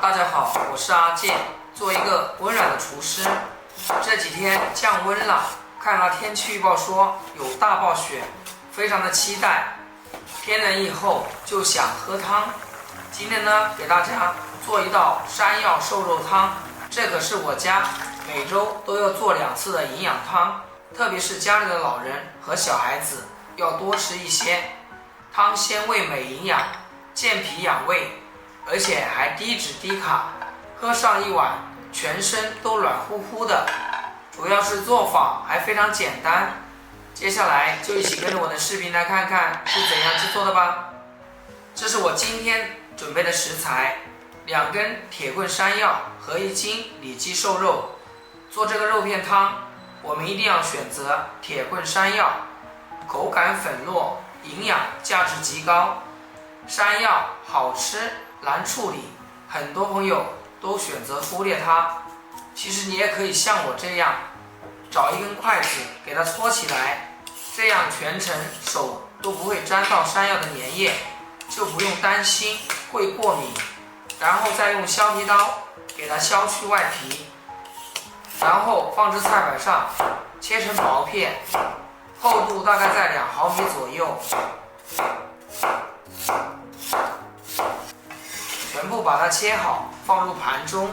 大家好，我是阿健，做一个温暖的厨师。这几天降温了，看了天气预报说有大暴雪，非常的期待。天冷以后就想喝汤。今天呢，给大家做一道山药瘦肉汤，这可是我家每周都要做2次的营养汤，特别是家里的老人和小孩子要多吃一些。汤鲜味美营养，健脾养胃，而且还低脂低卡，喝上一碗全身都暖乎乎的。主要是做法还非常简单，接下来就一起跟着我的视频来看看是怎样制作的吧。这是我今天准备的食材：2根铁棍山药和1斤里脊瘦肉。做这个肉片汤，我们一定要选择铁棍山药，口感粉糯，营养价值极高。山药好吃难处理，很多朋友都选择忽略它。其实你也可以像我这样，找一根筷子给它搓起来，这样全程手都不会沾到山药的粘液，就不用担心会过敏。然后再用削皮刀给它削去外皮，然后放至菜板上，切成薄片，厚度大概在2毫米左右。全部把它切好，放入盘中。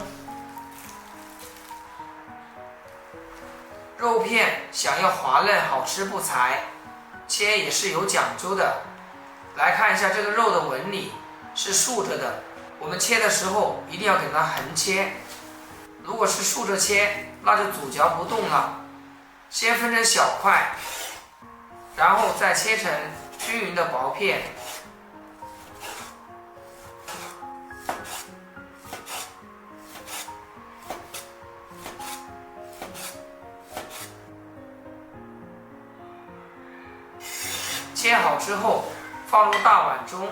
肉片想要滑嫩好吃不才，切也是有讲究的。来看一下这个肉的纹理是竖着的，我们切的时候一定要给它横切。如果是竖着切，那就煮嚼不动了。先分成小块，然后再切成均匀的薄片。切好之后放入大碗中，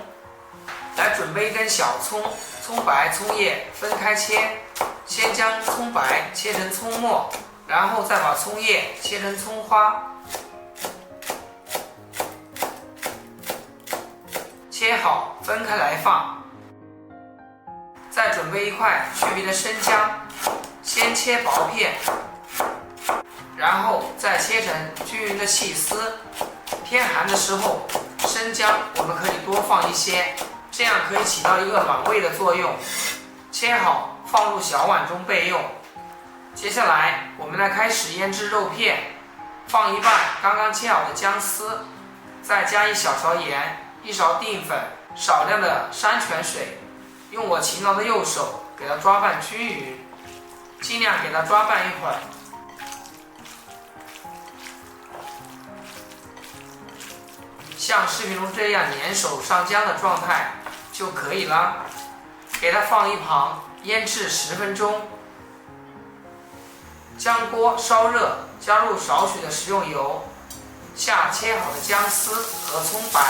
来准备1根小葱，葱白葱叶分开切。先将葱白切成葱末，然后再把葱叶切成葱花。切好分开来放。再准备1块去皮的生姜，先切薄片，然后再切成均匀的细丝。天寒的时候，生姜我们可以多放一些，这样可以起到一个暖胃的作用。切好放入小碗中备用。接下来我们来开始腌制肉片，放1瓣刚刚切好的姜丝，再加1小勺盐、1勺淀粉，少量的山泉水，用我勤劳的右手给它抓拌均匀，尽量给它抓拌一会儿。像视频中这样粘手上浆的状态就可以了，给它放一旁腌制10分钟。将锅烧热，加入少许的食用油，下切好的姜丝和葱白，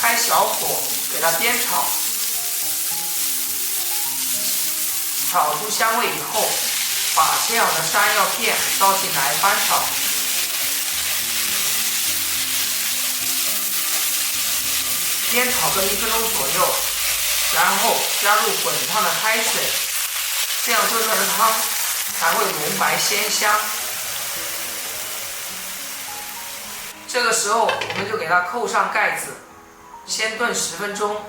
开小火给它煸炒。炒出香味以后，把切好的山药片倒进来翻炒。煸炒个1分钟左右，然后加入滚烫的开水，这样炖出来的汤才会浓白鲜香。这个时候我们就给它扣上盖子，先炖10分钟。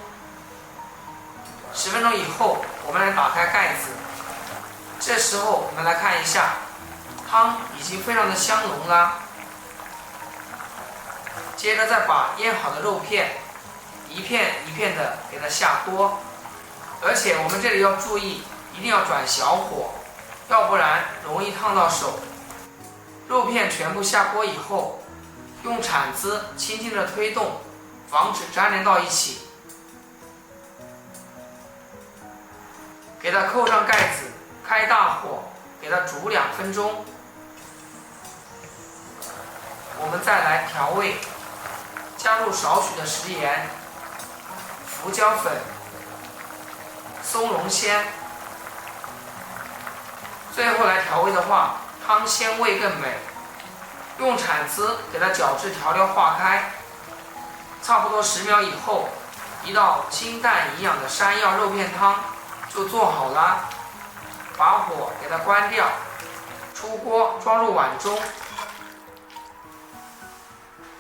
10分钟以后，我们来打开盖子。这时候我们来看一下，汤已经非常的香浓了。接着再把腌好的肉片一片一片的给它下锅，而且我们这里要注意，一定要转小火，要不然容易烫到手。肉片全部下锅以后，用铲子轻轻的推动，防止粘连到一起。给它扣上盖子，开大火给它煮2分钟。我们再来调味，加入少许的食盐、胡椒粉、松茸鲜。最后来调味的话，汤鲜味更美。用铲子给它搅制调料化开，差不多10秒以后，一道清淡营养的山药肉片汤就做好了。把火给它关掉，出锅装入碗中，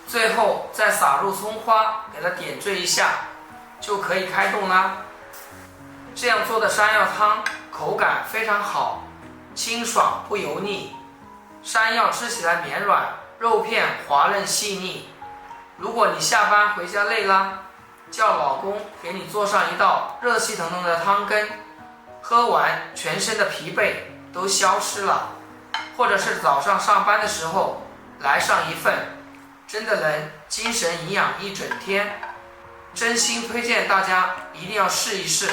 最后再撒入葱花，给它点缀一下，就可以开动啦。这样做的山药汤口感非常好，清爽不油腻，山药吃起来绵软，肉片滑嫩细腻。如果你下班回家累啦，叫老公给你做上一道热气腾腾的汤羹，喝完全身的疲惫都消失了。或者是早上上班的时候来上一份，真的能精神营养一整天。真心推荐大家一定要试一试，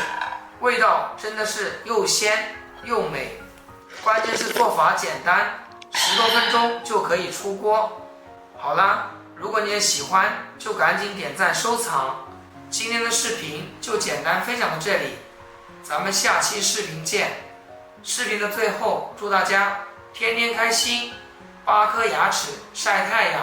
味道真的是又鲜又美，关键是做法简单，10多分钟就可以出锅。好啦，如果你也喜欢，就赶紧点赞收藏。今天的视频就简单分享到这里，咱们下期视频见。视频的最后，祝大家天天开心，8颗牙齿晒太阳。